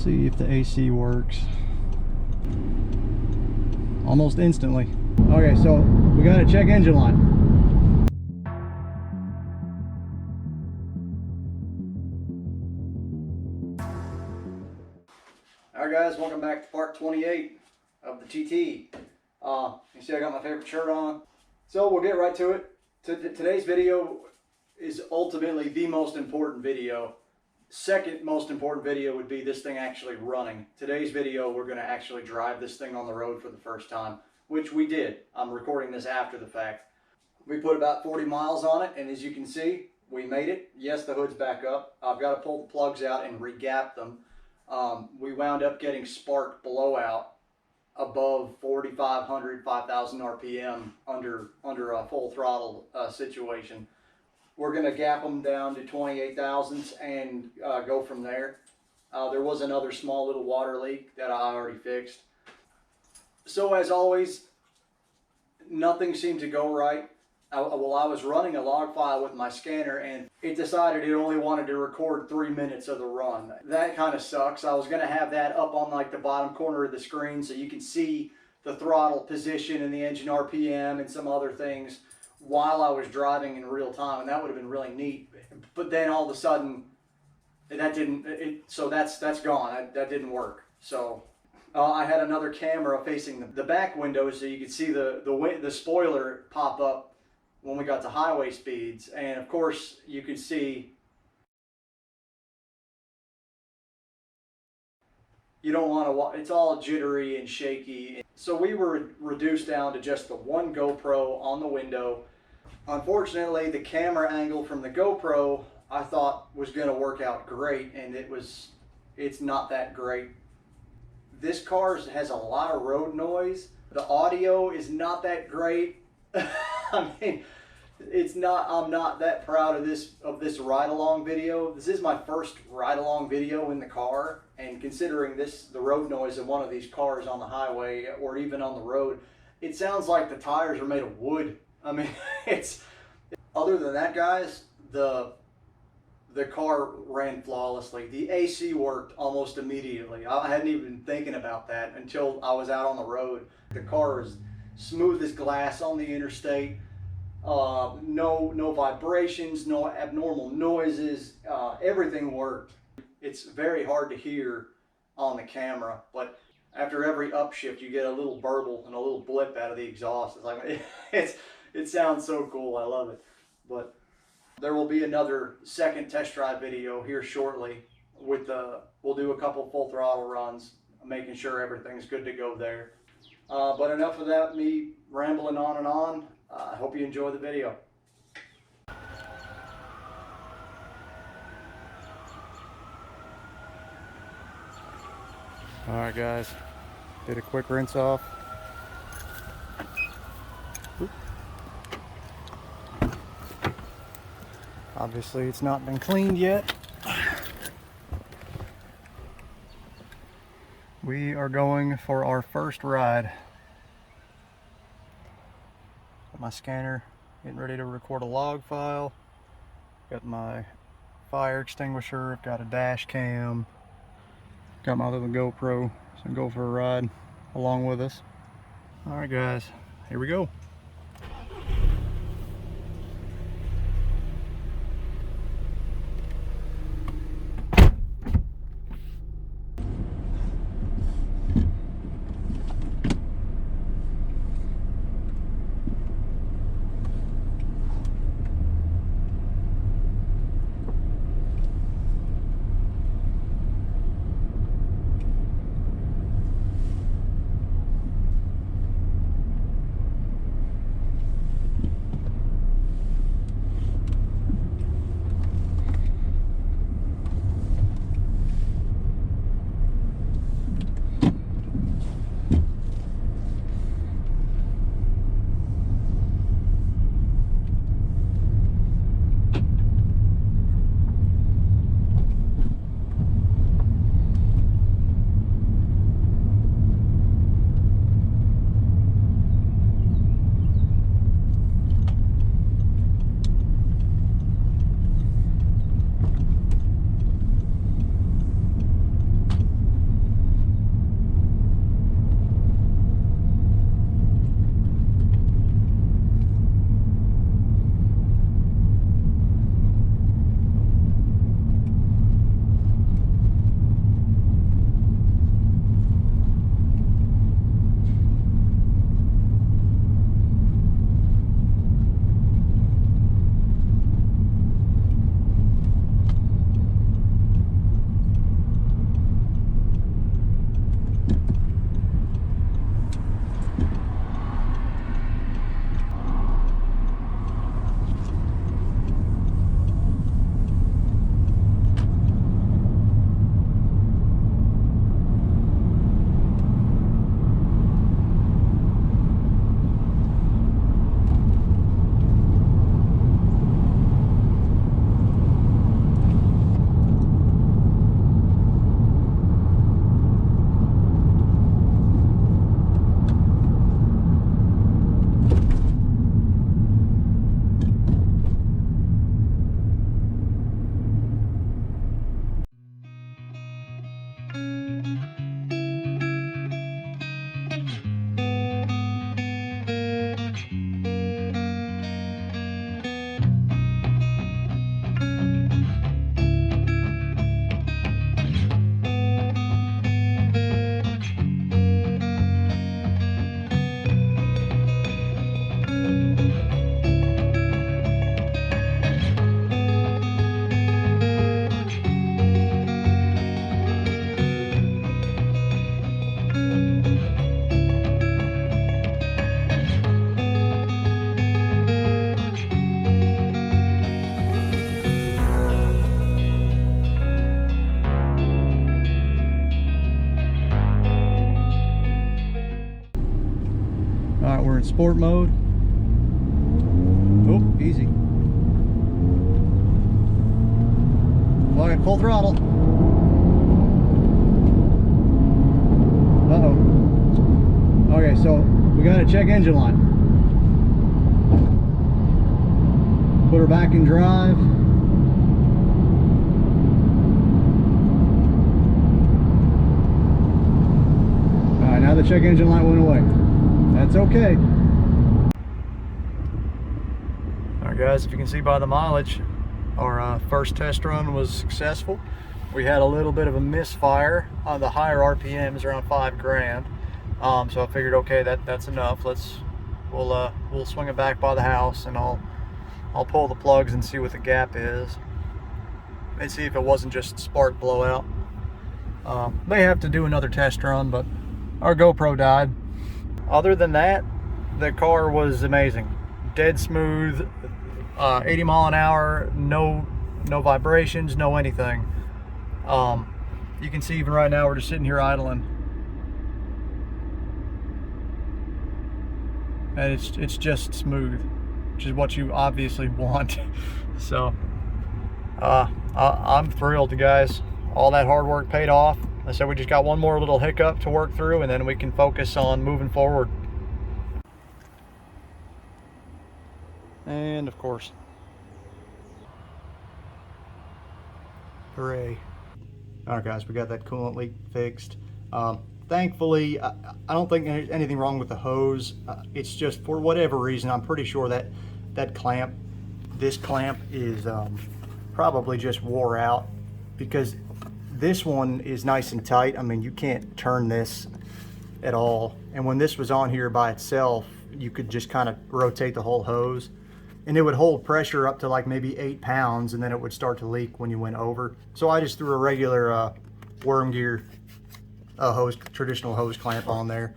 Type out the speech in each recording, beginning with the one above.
See if the AC works. Almost instantly. Okay, so we got to check engine light. Alright guys, welcome back to part 28 of the TT. You see I got my favorite shirt on. So we'll get right to it. Today's video is ultimately the most important video. Second most important video would be this thing actually running. Today's video, we're going to actually drive this thing on the road for the first time, which we did. I'm recording this after the fact. We put about 40 miles on it, and as you can see, we made it. Yes, the hood's back up. I've got to pull the plugs out and re-gap them. We wound up getting spark blowout above 4,500, 5,000 RPM under a full throttle situation. We're going to gap them down to 28 thousandths and go from there. There was another small little water leak that I already fixed. So as always, nothing seemed to go right. I was running a log file with my scanner and it decided it only wanted to record 3 minutes of the run. That kind of sucks. I was going to have that up on like the bottom corner of the screen so you can see the throttle position and the engine RPM and some other things while I was driving in real time, and that would have been really neat. But then all of a sudden that didn't, so that's gone. That didn't work. So I had another camera facing the back window so you could see the spoiler pop up when we got to highway speeds, and of course you could see you don't want to, it's all jittery and shaky. So we were reduced down to just the one GoPro on the window. Unfortunately, the camera angle from the GoPro I thought was going to work out great, and it's not that great. This car has a lot of road noise. The audio is not that great. I mean, I'm not that proud of this ride-along video. This is my first ride-along video in the car, and considering the road noise of one of these cars on the highway or even on the road, it sounds like the tires are made of wood. I mean, other than that, guys, the car ran flawlessly. The AC worked almost immediately. I hadn't even been thinking about that until I was out on the road. The car is smooth as glass on the interstate. No vibrations, no abnormal noises. Everything worked. It's very hard to hear on the camera, but after every upshift you get a little burble and a little blip out of the exhaust. It's like it sounds so cool. I love it. But there will be another second test drive video here shortly we'll do a couple full throttle runs, making sure everything's good to go there. But enough of that, me rambling on and on. I hope you enjoy the video. Alright guys, did a quick rinse off. Oop. Obviously it's not been cleaned yet. We are going for our first ride. Got my scanner getting ready to record a log file. Got my fire extinguisher, I've got a dash cam. Got my little GoPro, so go for a ride along with us. Alright guys, here we go. All right, we're in sport mode. Oh, easy. All right, full throttle. Uh-oh. Okay, so we got to check engine light. Put her back in drive. All right, now the check engine light went away. That's okay. All right, guys, if you can see by the mileage, our first test run was successful. We had a little bit of a misfire on the higher RPMs, around 5 grand. So I figured, okay, that's enough. We'll swing it back by the house, and I'll pull the plugs and see what the gap is, and see if it wasn't just spark blowout. May have to do another test run, but our GoPro died. Other than that, the car was amazing. Dead smooth, 80 mile an hour, no vibrations, no anything. You can see even right now we're just sitting here idling, and it's just smooth, which is what you obviously want. So I'm thrilled, guys. All that hard work paid off. I said we just got one more little hiccup to work through, and then we can focus on moving forward. And of course, hooray. All right, guys, we got that coolant leak fixed. Thankfully, I don't think there's anything wrong with the hose. It's just, for whatever reason, I'm pretty sure that this clamp is probably just wore out, because this one is nice and tight. I mean, you can't turn this at all. And when this was on here by itself, you could just kind of rotate the whole hose, and it would hold pressure up to like maybe 8 pounds, and then it would start to leak when you went over. So I just threw a regular worm gear hose, traditional hose clamp on there.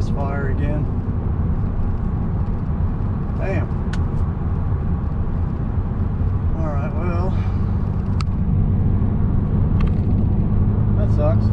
misfire again. Damn. Alright, well, that sucks.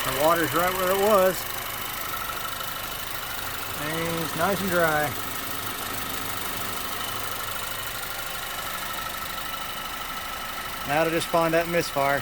The water's right where it was. And it's nice and dry. Now to just find that misfire.